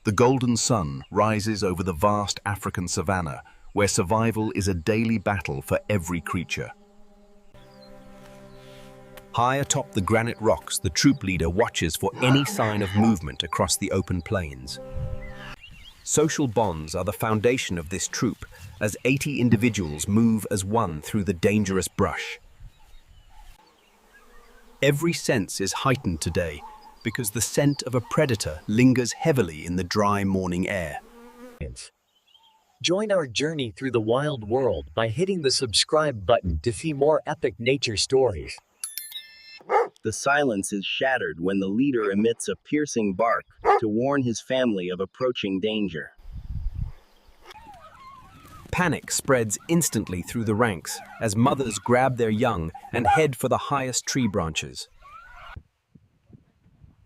The golden sun rises over the vast African savanna, where survival is a daily battle for every creature. High atop the granite rocks, the troop leader watches for any sign of movement across the open plains. Social bonds are the foundation of this troop, as 80 individuals move as one through the dangerous brush. Every sense is heightened today, because the scent of a predator lingers heavily in the dry morning air. Join our journey through the wild world by hitting the subscribe button to see more epic nature stories. The silence is shattered when the leader emits a piercing bark to warn his family of approaching danger. Panic spreads instantly through the ranks as mothers grab their young and head for the highest tree branches.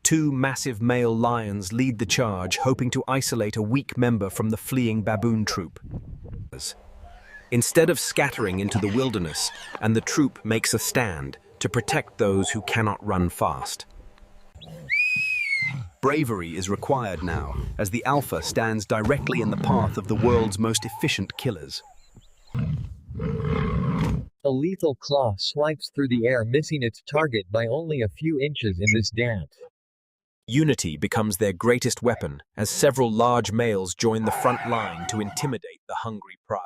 Two massive male lions lead the charge, hoping to isolate a weak member from the fleeing baboon troop. Instead of scattering into the wilderness, and the troop makes a stand to protect those who cannot run fast. Bravery is required now, as the alpha stands directly in the path of the world's most efficient killers. A lethal claw swipes through the air, missing its target by only a few inches in this dance. Unity becomes their greatest weapon, as several large males join the front line to intimidate the hungry pride.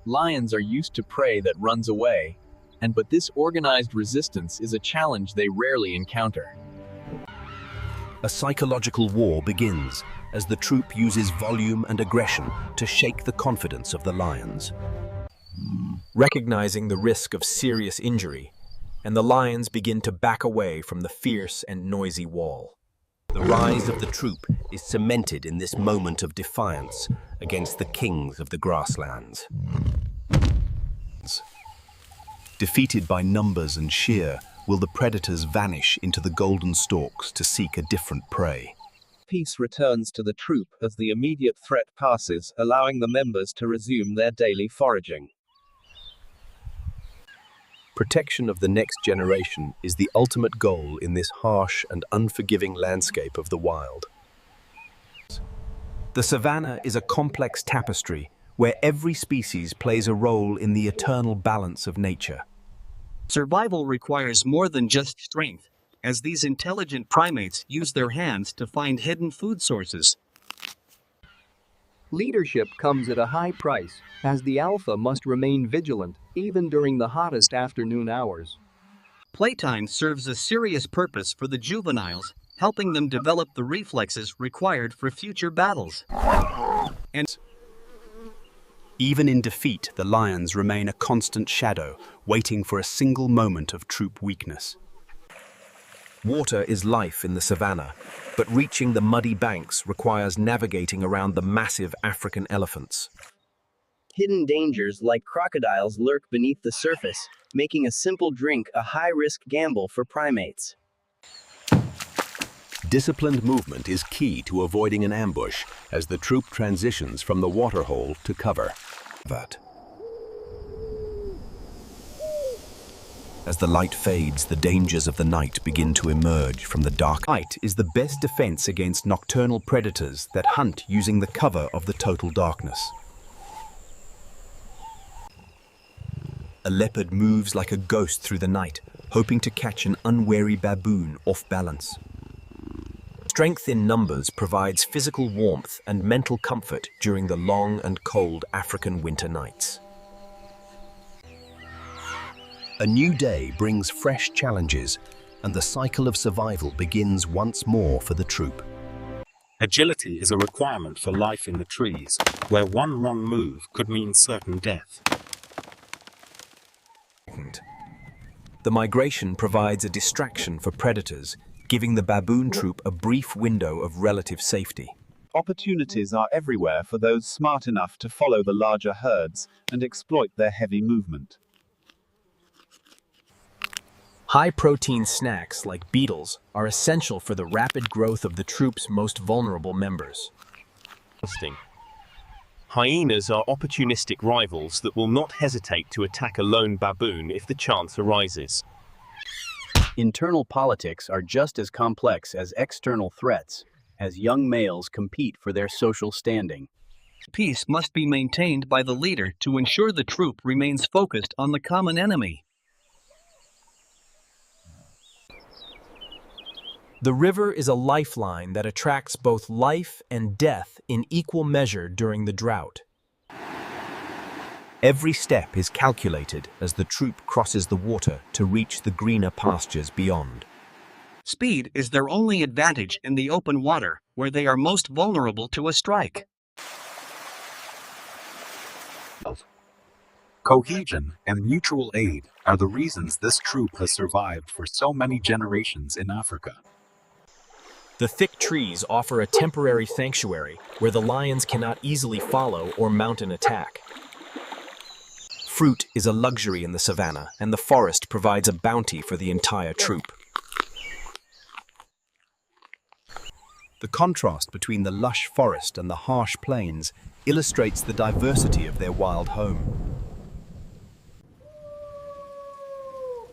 Lions are used to prey that runs away, but this organized resistance is a challenge they rarely encounter. A psychological war begins as the troop uses volume and aggression to shake the confidence of the lions. Recognizing the risk of serious injury, and the lions begin to back away from the fierce and noisy wall. The rise of the troop is cemented in this moment of defiance against the kings of the grasslands. Defeated by numbers and sheer, will the predators vanish into the golden stalks to seek a different prey? Peace returns to the troop as the immediate threat passes, allowing the members to resume their daily foraging. Protection of the next generation is the ultimate goal in this harsh and unforgiving landscape of the wild. The savanna is a complex tapestry where every species plays a role in the eternal balance of nature. Survival requires more than just strength, as these intelligent primates use their hands to find hidden food sources. Leadership comes at a high price, as the alpha must remain vigilant, even during the hottest afternoon hours. Playtime serves a serious purpose for the juveniles, helping them develop the reflexes required for future battles. And even in defeat, the lions remain a constant shadow, waiting for a single moment of troop weakness. Water is life in the savanna, but reaching the muddy banks requires navigating around the massive African elephants. Hidden dangers like crocodiles lurk beneath the surface, making a simple drink a high-risk gamble for primates. Disciplined movement is key to avoiding an ambush as the troop transitions from the waterhole to cover. As the light fades, the dangers of the night begin to emerge from the dark. Light is the best defense against nocturnal predators that hunt using the cover of the total darkness. A leopard moves like a ghost through the night, hoping to catch an unwary baboon off balance. Strength in numbers provides physical warmth and mental comfort during the long and cold African winter nights. A new day brings fresh challenges, and the cycle of survival begins once more for the troop. Agility is a requirement for life in the trees, where one wrong move could mean certain death. The migration provides a distraction for predators, giving the baboon troop a brief window of relative safety. Opportunities are everywhere for those smart enough to follow the larger herds and exploit their heavy movement. High-protein snacks like beetles are essential for the rapid growth of the troop's most vulnerable members. Hyenas are opportunistic rivals that will not hesitate to attack a lone baboon if the chance arises. Internal politics are just as complex as external threats, as young males compete for their social standing. Peace must be maintained by the leader to ensure the troop remains focused on the common enemy. The river is a lifeline that attracts both life and death in equal measure during the drought. Every step is calculated as the troop crosses the water to reach the greener pastures beyond. Speed is their only advantage in the open water, where they are most vulnerable to a strike. Cohesion and mutual aid are the reasons this troop has survived for so many generations in Africa. The thick trees offer a temporary sanctuary where the lions cannot easily follow or mount an attack. Fruit is a luxury in the savannah, and the forest provides a bounty for the entire troop. The contrast between the lush forest and the harsh plains illustrates the diversity of their wild home.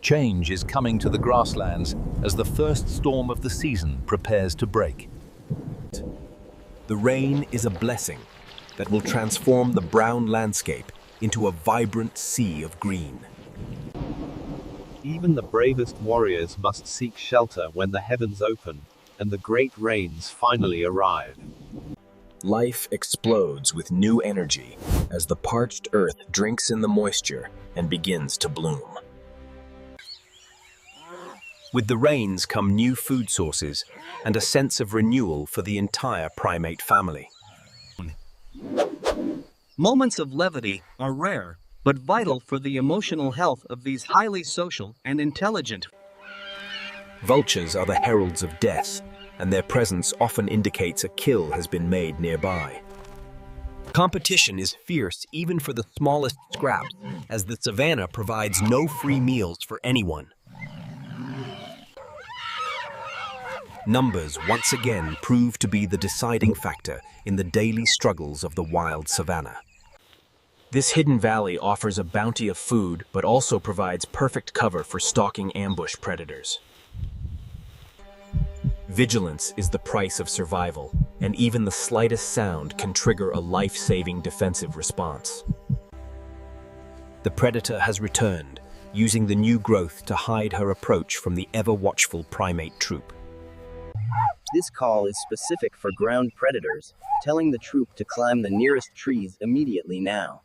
Change is coming to the grasslands as the first storm of the season prepares to break. The rain is a blessing that will transform the brown landscape into a vibrant sea of green. Even the bravest warriors must seek shelter when the heavens open and the great rains finally arrive. Life explodes with new energy as the parched earth drinks in the moisture and begins to bloom. With the rains come new food sources and a sense of renewal for the entire primate family. Moments of levity are rare, but vital for the emotional health of these highly social and intelligent. Vultures are the heralds of death, and their presence often indicates a kill has been made nearby. Competition is fierce even for the smallest scraps, as the savannah provides no free meals for anyone. Numbers once again prove to be the deciding factor in the daily struggles of the wild savannah. This hidden valley offers a bounty of food, but also provides perfect cover for stalking ambush predators. Vigilance is the price of survival, and even the slightest sound can trigger a life-saving defensive response. The predator has returned, using the new growth to hide her approach from the ever-watchful primate troop. This call is specific for ground predators, telling the troop to climb the nearest trees immediately now.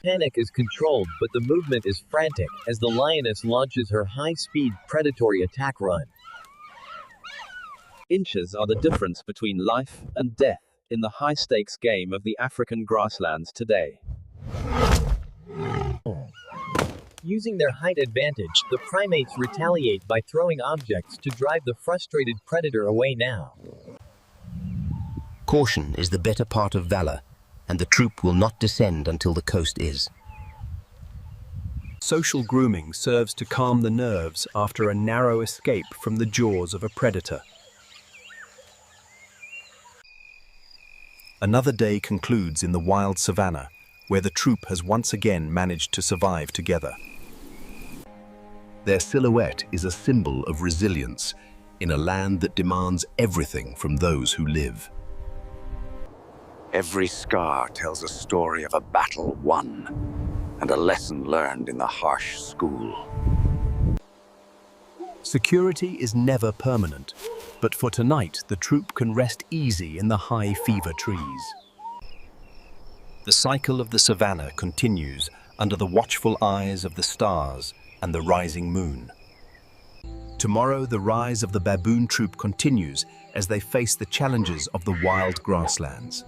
Panic is controlled, but the movement is frantic as the lioness launches her high-speed predatory attack run. Inches are the difference between life and death in the high-stakes game of the African grasslands today. Using their height advantage, the primates retaliate by throwing objects to drive the frustrated predator away now. Caution is the better part of valor, and the troop will not descend until the coast is. Social grooming serves to calm the nerves after a narrow escape from the jaws of a predator. Another day concludes in the wild savannah, where the troop has once again managed to survive together. Their silhouette is a symbol of resilience in a land that demands everything from those who live. Every scar tells a story of a battle won and a lesson learned in the harsh school. Security is never permanent, but for tonight the troop can rest easy in the high fever trees. The cycle of the savannah continues under the watchful eyes of the stars and the rising moon. Tomorrow the rise of the baboon troop continues as they face the challenges of the wild grasslands.